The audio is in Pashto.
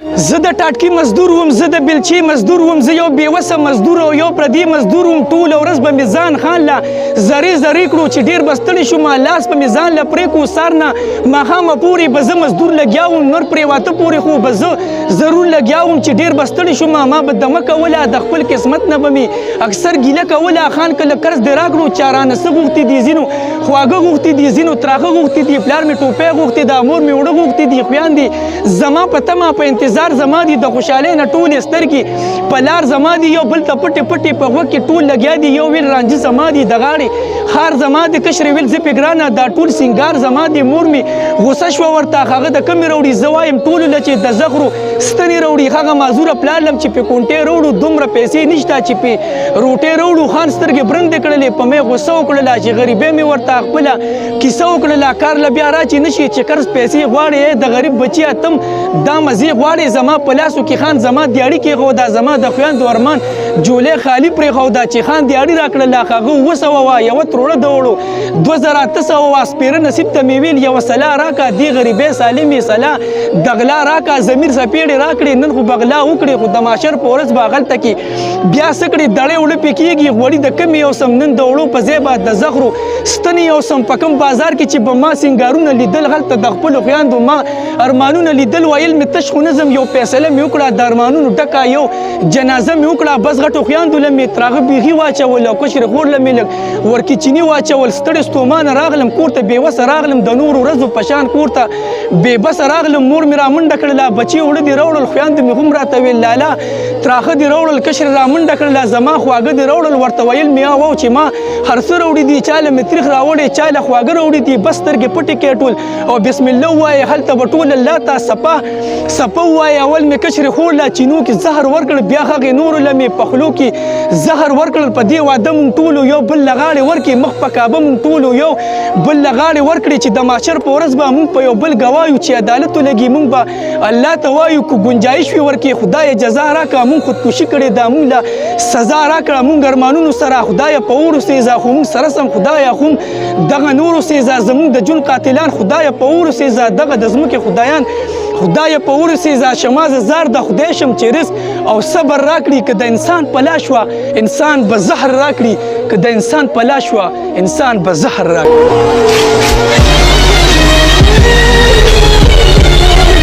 زه د ټاټکي مزدور وم، زه د بلچي مزدور وم، زه یو بېوسه مزدور او یو پردي مزدور وم. ټوله ورځ به مې ځان خان له زرې زرې کړو چې ډېر به ستړی شوم، لاس به مې ځان له پرې کړو. سار نه ماښامه پورې به زه مزدور لګیا وم، نور پرېواته پورې خو به زه ضرور لګیا وم چې ډېر به ستړی شوم. ما به دمه کوله، د خپل قسمت نه به مې اکثر ګیله کوله. خان کله قرض دې راکړو، چارانه څه غوښتي دي، ځینو خواږه غوښتي دي، ځینو تراخه غوښتي دي، پلار مې ټوپۍ غوښتي ده، مور مې اوړه غوښتي دي، خویندې زما په تمه په انتظار زما دي، د خوشحالۍ نه ټولې سترګې په لار زما دي. یو بل ته پټې پټې په غوږ کې ټول لګیا دي، یو ویل رانجه زما دي، د غاړې خار زما دی، کشرې ویل زه پې ګرانه دا ټول سینګار زما دی. مور مې غوسه شوه ورته، هغه د کمې راوړي، زه وایم ټولو له چې د زغرو ستنې راوړي. هغه معذوره پلار لم چې پې کونټۍ راوړو، دومره پیسې نشته چې پې روټۍ راوړو. خان سترګې برندې کړلې، په مې غوسه وکړله چې غریبۍ مې ورته خپله کیسه وکړله. کار له بیا راچې نه شي چې قرض پیسې غواړې، د غریب بچیه تم دا مزې غواړې. زما په لاسو کې خان زما دیاړي کېښوده، زما د خویندو ارمان جولۍ خالي پرېښوده چې خان دیاړي راکړله. هغه 200 وه، یوه تروړه د وړو 2800 وه. سپېره نصیب ته مې ویل یوه سلا راکړه، دې غریبۍ سالمې سلا د غلا راکړه. ضمیر څپېړې راکړې، نن خو بغلا وکړې، خو د ماشر په ورځ به هغلته کې بیا څه کړې، دړې وړه پې کېږي. غوړي د کمې یو سم، نن د وړو په ځای به د زغرو ستنې یو سم. په کوم بازار کې چې به ما سینګارونه لیدل، هلته د خپلو خویندو ما ارمانونه لیدل. ویل مې تش خو نظم، یو فیصله مې وکړه، د ارمانونو ډکه یو جنازه مې وکړه. بس غټو خویندو له مې تراغه بیخي واچول، او کشرې خور له مې لږ ورکچیني واچول. ستړی ستومانه راغلم کور ته، بېوسه راغلم، د نورو ورځو په شان کور ته بېبسه راغلم. مور مې رامنډه کړله، بچي اوړه دې راوړل، خویندو مې هم راته ویل لالا تراخه دې راوړل. کشرې رامنډه کړله، زما خواږه دې راوړل. ورته ویل مې او چې ما هر څه راوړي دي، چا له مې تریخ راوړی، چا له خواږه راوړي دي. بس سترګې پټې کړې ټول او بسم الله ووایې، هلته به ټول الله ته سپه ووایې. اول مې کشرې خور له چینو کې زهر ورکړ، بیا هغې نورو له مې په خولو کې زهر ورکړل. په دې واده مونږ ټولو یو بل له غاړې ورکړې، مخ په کعبه مونږ ټولو یو بل له غاړې ورکړې چې د ماشر په ورځ به مونږ په یو بل ګوایو چې عدالت ولګي. مونږ به الله ته وایو که ګنجایش وي ورکړې، خدایه جزا راکړه، مونږ خودکشي کړې ده، مونږ له سزا راکړه. مونږ ارمانونو سره خدایه په اور وسېږه، خو مونږ سره سم خدایه خو دغه نور وسېږه. زمونږ د جون قاتلان خدایه په اور وسېږه، دغه د ځمکې خدایان خدایه په اور وسېږه. شمازه زار د خدای شم چې رزق او صبر راکړي، که د انسان په لاس شوه انسان به زهر راکړي، که د انسان په لاس شوه انسان به زهر راکړي.